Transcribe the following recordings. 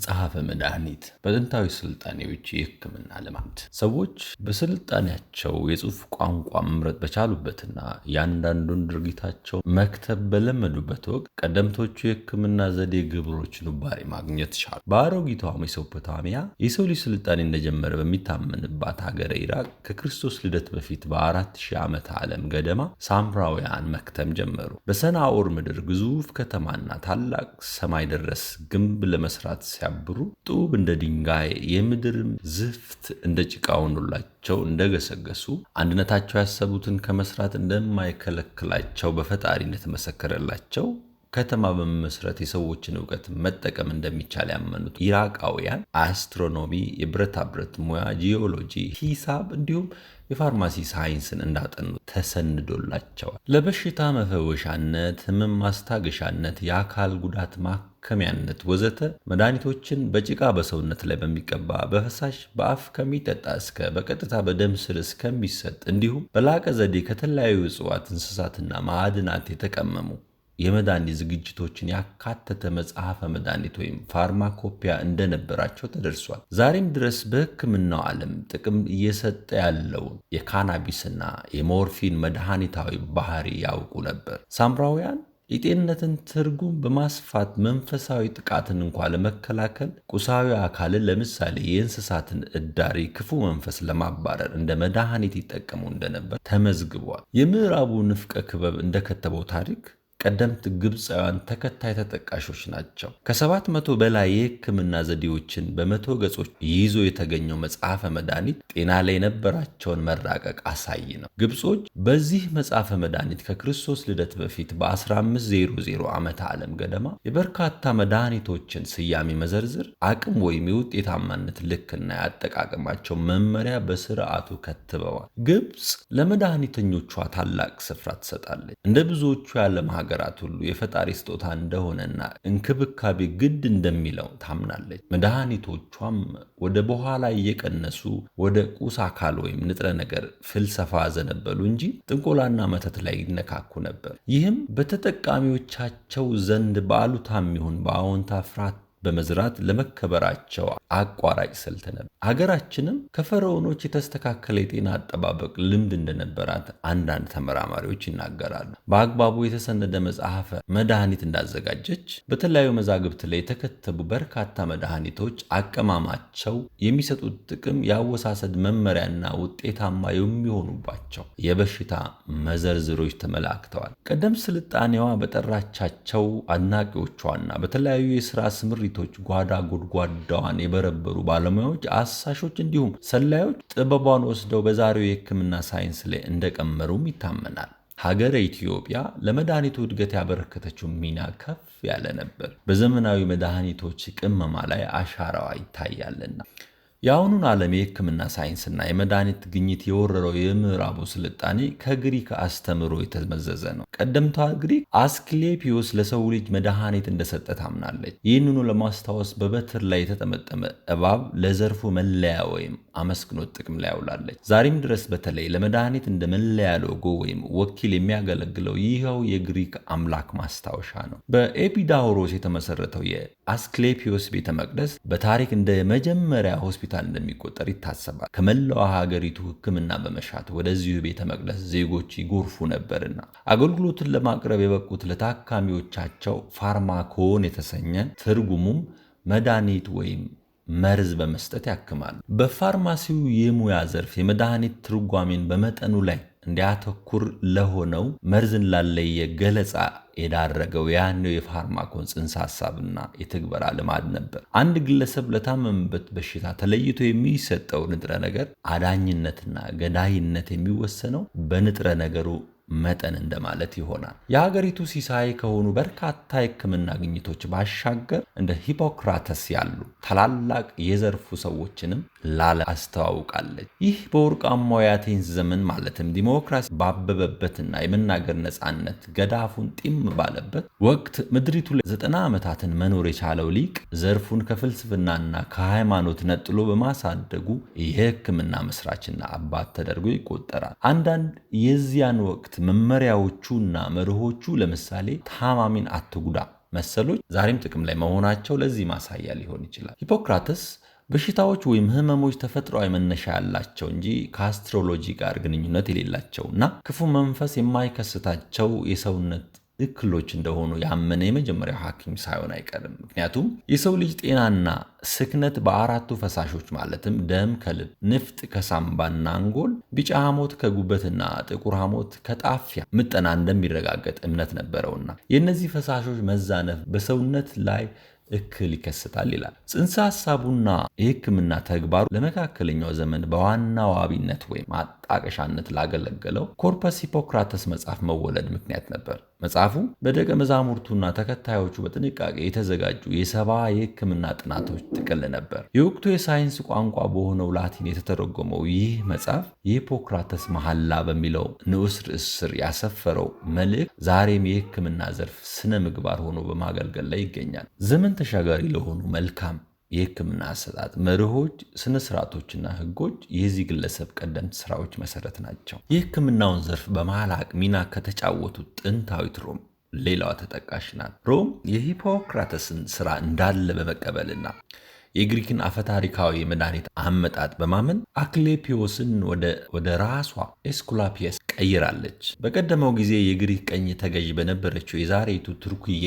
መጽሐፈ መድኃኒት በጥንታዊ ስልጣኔዎች የሕክምና ልማድ ሰዎች በስልጣኔያቸው የጽሑፍ ቋንቋ መምረጥ በቻሉበትና ያንዳንዱን ድርጊታቸው መክተብ በለመዱበት ወቅት ቀደምቶቹ የሕክምና ዘዴ ግብሮች ኑባሬ ማግኘት ቻሉ። በአሮጊቷ ሜሶፖታሚያ የሰው ልጅ ስልጣኔ እንደጀመረ በሚታመንባት ሀገረ ኢራቅ ከክርስቶስ ልደት በፊት በ4000 ዓመተ ዓለም ገደማ ሳምራውያን መክተም ጀመሩ። በሰናኦር ምድር ግዙፍ ከተማና ታላቅ ሰማይ ደረስ ግንብ ለመስራት ሲያብሩ ጡብ እንደ ድንጋይ የምድርም ዝፍት እንደ ጭቃ ሆኖላቸው እንደገሰገሱ አንድነታቸው ያሰቡትን ከመስራት እንደማይከለክላቸው በፈጣሪ እንደተመሰከረላቸው ከተማ በመመስረት የሰዎችን ዕውቀት መጠቀም እንደሚቻል ያመኑት ኢራቃውያን አስትሮኖሚ፣ የብረታ ብረት ሙያ፣ ጂኦሎጂ፣ ሂሳብ እንዲሁም የፋርማሲ ሳይንስን እንዳጠኑ ተሰንዶላቸዋል። ለበሽታ መፈወሻነት፣ ህመም ማስታገሻነት፣ የአካል ጉዳት ማከሚያነት ወዘተ መድኃኒቶችን በጭቃ በሰውነት ላይ በሚቀባ በፈሳሽ በአፍ ከሚጠጣ እስከ በቀጥታ በደም ስር እስከሚሰጥ እንዲሁም በላቀ ዘዴ ከተለያዩ እጽዋት፣ እንስሳትና ማዕድናት የተቀመሙ የመድኃኒት ዝግጅቶችን ያካተተ መጽሐፈ መድኃኒት ወይም ፋርማኮፒያ እንደነበራቸው ተደርሷል። ዛሬም ድረስ በሕክምናው ዓለም ጥቅም እየሰጠ ያለውን የካናቢስና የሞርፊን መድኃኒታዊ ባህሪ ያውቁ ነበር። ሳምራውያን የጤንነትን ትርጉም በማስፋት መንፈሳዊ ጥቃትን እንኳ ለመከላከል ቁሳዊ አካልን ለምሳሌ የእንስሳትን እዳሪ ክፉ መንፈስ ለማባረር እንደ መድኃኒት ይጠቀሙ እንደነበር ተመዝግቧል። የምዕራቡ ንፍቀ ክበብ እንደከተበው ታሪክ ቀደምት ግብፃውያን ተከታይ ተጠቃሾች ናቸው። ከ700 በላይ የሕክምና ዘዴዎችን በመቶ ገጾች ይዞ የተገኘው መጽሐፈ መድኃኒት ጤና ላይ የነበራቸውን መራቀቅ አሳይ ነው። ግብጾች በዚህ መጽሐፈ መድኃኒት ከክርስቶስ ልደት በፊት በ1500 ዓመተ ዓለም ገደማ የበርካታ መድኃኒቶችን ስያሜ መዘርዝር አቅም ወይም የውጤታማነት ልክና ያጠቃቀማቸው መመሪያ በስርዓቱ ከትበዋል። ግብፅ ለመድኃኒተኞቿ ታላቅ ስፍራ ትሰጣለች። እንደ ብዙዎቹ የዓለም ሀገራት ሁሉ የፈጣሪ ስጦታ እንደሆነና እንክብካቤ ግድ እንደሚለው ታምናለች። መድኃኒቶቿም ወደ በኋላ እየቀነሱ ወደ ቁስ አካል ወይም ንጥረ ነገር ፍልሰፋ ዘነበሉ እንጂ ጥንቆላና መተት ላይ ይነካኩ ነበር። ይህም በተጠቃሚዎቻቸው ዘንድ በአሉታም ይሁን በአዎንታ ፍርሃት በመዝራት ለመከበራቸው አቋራጭ ስልት ነበር። ሀገራችንም ከፈርዖኖች የተስተካከለ የጤና አጠባበቅ ልምድ እንደነበራት አንዳንድ ተመራማሪዎች ይናገራሉ። በአግባቡ የተሰነደ መጽሐፈ መድኃኒት እንዳዘጋጀች በተለያዩ መዛግብት ላይ የተከተቡ በርካታ መድኃኒቶች አቀማማቸው የሚሰጡት ጥቅም የአወሳሰድ መመሪያና ውጤታማ የሚሆኑባቸው የበሽታ መዘርዝሮች ተመላክተዋል። ቀደም ስልጣኔዋ በጠራቻቸው አድናቂዎቿና በተለያዩ የሥራ ስምሪቶች ጓዳ ጎድጓዳዋን የበረበሩ ባለሙያዎች፣ አሳሾች እንዲሁም ሰላዮች ጥበቧን ወስደው በዛሬው የሕክምና ሳይንስ ላይ እንደቀመሩም ይታመናል። ሀገረ ኢትዮጵያ ለመድኃኒቱ እድገት ያበረከተችው ሚና ከፍ ያለ ነበር። በዘመናዊ መድኃኒቶች ቅመማ ላይ አሻራዋ ይታያልና። የአሁኑን ዓለም የሕክምና ሳይንስና የመድኃኒት ግኝት የወረረው የምዕራቡ ስልጣኔ ከግሪክ አስተምሮ የተመዘዘ ነው። ቀደምቷ ግሪክ አስክሌፒዮስ ለሰው ልጅ መድኃኒት እንደሰጠ ታምናለች። ይህንኑ ለማስታወስ በበትር ላይ የተጠመጠመ እባብ ለዘርፉ መለያ ወይም አመስግኖት ጥቅም ላይ ያውላለች። ዛሬም ድረስ በተለይ ለመድኃኒት እንደ መለያ ሎጎ ወይም ወኪል የሚያገለግለው ይኸው የግሪክ አምላክ ማስታወሻ ነው። በኤፒዳውሮስ የተመሰረተው የአስክሌፒዮስ ቤተ መቅደስ በታሪክ እንደ መጀመሪያ ሆስፒታል እንደሚቆጠር ይታሰባል። ከመላው ሀገሪቱ ሕክምና በመሻት ወደዚሁ ቤተ መቅደስ ዜጎች ይጎርፉ ነበርና አገልግሎትን ለማቅረብ የበቁት ለታካሚዎቻቸው ፋርማኮን የተሰኘ ትርጉሙም መድኃኒት ወይም መርዝ በመስጠት ያክማሉ። በፋርማሲው የሙያ ዘርፍ የመድኃኒት ትርጓሜን በመጠኑ ላይ እንዲያተኩር ለሆነው መርዝን ላለየ ገለጻ የዳረገው ያኔው የፋርማኮን ጽንሰ ሐሳብና የትግበራ ልማድ ነበር። አንድ ግለሰብ ለታመመበት በሽታ ተለይቶ የሚሰጠው ንጥረ ነገር አዳኝነትና ገዳይነት የሚወሰነው በንጥረ ነገሩ መጠን እንደማለት ይሆናል። የሀገሪቱ ሲሳይ ከሆኑ በርካታ የሕክምና ግኝቶች ባሻገር እንደ ሂፖክራተስ ያሉ ታላላቅ የዘርፉ ሰዎችንም አስተዋውቃለች። ይህ በወርቃማው የአቴንስ ዘመን ማለትም ዲሞክራሲ ባበበበትና የመናገር ነፃነት ገዳፉን ጢም ባለበት ወቅት ምድሪቱ ላይ 90 ዓመታትን መኖር የቻለው ሊቅ ዘርፉን ከፍልስፍናና ከሃይማኖት ነጥሎ በማሳደጉ የሕክምና መስራችና አባት ተደርጎ ይቆጠራል። አንዳንድ የዚያን ወቅት መመሪያዎቹና መርሆቹ ለምሳሌ ታማሚን አትጉዳ፣ መሰሎች ዛሬም ጥቅም ላይ መሆናቸው ለዚህ ማሳያ ሊሆን ይችላል። ሂፖክራተስ በሽታዎች ወይም ህመሞች ተፈጥሯዊ መነሻ ያላቸው እንጂ ከአስትሮሎጂ ጋር ግንኙነት የሌላቸው እና ክፉ መንፈስ የማይከስታቸው የሰውነት እክሎች እንደሆኑ ያመነ የመጀመሪያው ሐኪም ሳይሆን አይቀርም። ምክንያቱም የሰው ልጅ ጤናና ስክነት በአራቱ ፈሳሾች ማለትም ደም ከልብ፣ ንፍጥ ከሳምባና አንጎል፣ ቢጫ ሐሞት ከጉበትና ጥቁር ሐሞት ከጣፊያ ምጠና እንደሚረጋገጥ እምነት ነበረውና የእነዚህ ፈሳሾች መዛነፍ በሰውነት ላይ እክል ይከስታል ይላል። ጽንሰ ሐሳቡና የሕክምና ተግባሩ ለመካከለኛው ዘመን በዋና ዋቢነት ወይም ማጣቀሻነት ላገለገለው ኮርፐስ ሂፖክራተስ መጽሐፍ መወለድ ምክንያት ነበር። መጽሐፉ በደቀ መዛሙርቱና ተከታዮቹ በጥንቃቄ የተዘጋጁ የሰባ የሕክምና ጥናቶች ጥቅል ነበር። የወቅቱ የሳይንስ ቋንቋ በሆነው ላቲን የተተረጎመው ይህ መጽሐፍ የሂፖክራተስ መሐላ በሚለው ንዑስ ርዕስ ስር ያሰፈረው መልእክት ዛሬም የሕክምና ዘርፍ ስነ ምግባር ሆኖ በማገልገል ላይ ይገኛል። ዘመን ተሻጋሪ ለሆኑ መልካም የሕክምና አሰጣጥ መርሆች፣ ስነ ስርዓቶችና ህጎች የዚህ ግለሰብ ቀደምት ስራዎች መሰረት ናቸው። የሕክምናውን ዘርፍ በማላቅ ሚና ከተጫወቱት ጥንታዊት ሮም ሌላዋ ተጠቃሽ ናት። ሮም የሂፖክራተስን ስራ እንዳለ በመቀበልና የግሪክን አፈታሪካዊ መድኃኒት አመጣጥ በማመን አክሌፒዮስን ወደ ራሷ ኤስኩላፒየስ ቀይራለች። በቀደመው ጊዜ የግሪክ ቀኝ ተገዥ በነበረችው የዛሬቱ ቱርክዬ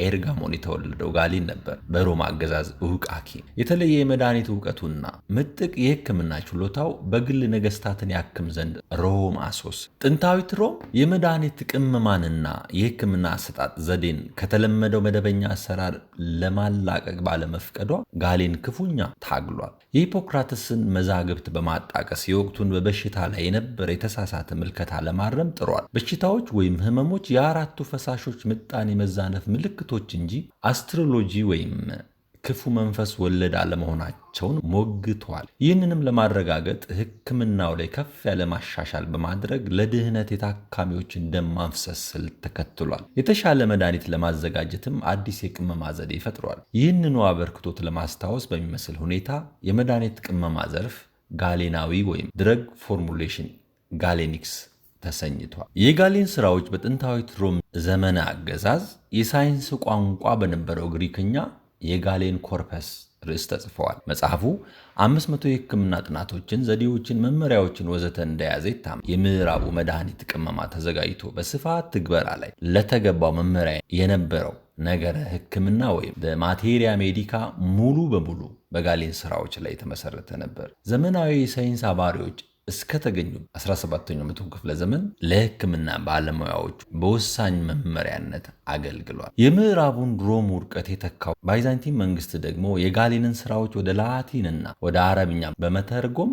ኤርጋሞን የተወለደው ጋሊን ነበር። በሮማ አገዛዝ ዕውቅ ሐኪም፣ የተለየ የመድኃኒት እውቀቱና ምጥቅ የሕክምና ችሎታው በግል ነገስታትን ያክም ዘንድ ሮም አሶስ። ጥንታዊት ሮም የመድኃኒት ቅመማንና የሕክምና አሰጣጥ ዘዴን ከተለመደው መደበኛ አሰራር ለማላቀቅ ባለመፍቀዷ ጋሊን ክፉኛ ታግሏል። የሂፖክራተስን መዛግብት በማጣቀስ የወቅቱን በበሽታ ላይ የነበረ የተሳሳተ ምልከታ ለማረም ጥሯል። በሽታዎች ወይም ህመሞች የአራቱ ፈሳሾች ምጣኔ መዛነፍ ምልክቶች እንጂ አስትሮሎጂ ወይም ክፉ መንፈስ ወለድ አለመሆናቸውን ሞግቷል። ይህንንም ለማረጋገጥ ሕክምናው ላይ ከፍ ያለ ማሻሻል በማድረግ ለድህነት የታካሚዎችን ደም ማፍሰስ ስልት ተከትሏል። የተሻለ መድኃኒት ለማዘጋጀትም አዲስ የቅመማ ዘዴ ፈጥሯል። ይህንኑ አበርክቶት ለማስታወስ በሚመስል ሁኔታ የመድኃኒት ቅመማ ዘርፍ ጋሌናዊ ወይም ድረግ ፎርሙሌሽን ጋሌኒክስ ተሰኝቷል። የጋሌን ስራዎች በጥንታዊት ሮም ዘመነ አገዛዝ የሳይንስ ቋንቋ በነበረው ግሪክኛ የጋሌን ኮርፐስ ርዕስ ተጽፈዋል። መጽሐፉ 500 የሕክምና ጥናቶችን፣ ዘዴዎችን፣ መመሪያዎችን ወዘተ እንደያዘ ይታመናል። የምዕራቡ መድኃኒት ቅመማ ተዘጋጅቶ በስፋት ትግበራ ላይ ለተገባው መመሪያ የነበረው ነገረ ሕክምና ወይም በማቴሪያ ሜዲካ ሙሉ በሙሉ በጋሌን ስራዎች ላይ የተመሰረተ ነበር። ዘመናዊ የሳይንስ አባሪዎች እስከተገኙ 17ኛው መቶ ክፍለ ዘመን ለሕክምና ባለሙያዎች በወሳኝ መመሪያነት አገልግሏል። የምዕራቡን ሮም ውድቀት የተካው ባይዛንቲን መንግስት ደግሞ የጋሌንን ስራዎች ወደ ላቲንና ወደ አረብኛ በመተርጎም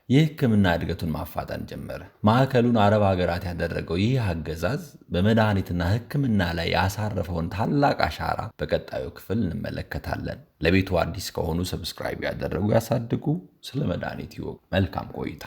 የሕክምና እድገቱን ማፋጠን ጀመረ። ማዕከሉን አረብ ሀገራት ያደረገው ይህ አገዛዝ በመድኃኒትና ሕክምና ላይ ያሳረፈውን ታላቅ አሻራ በቀጣዩ ክፍል እንመለከታለን። ለቤቱ አዲስ ከሆኑ ሰብስክራይብ ያደረጉ ያሳድጉ። ስለ መድኃኒት ይወቁ። መልካም ቆይታ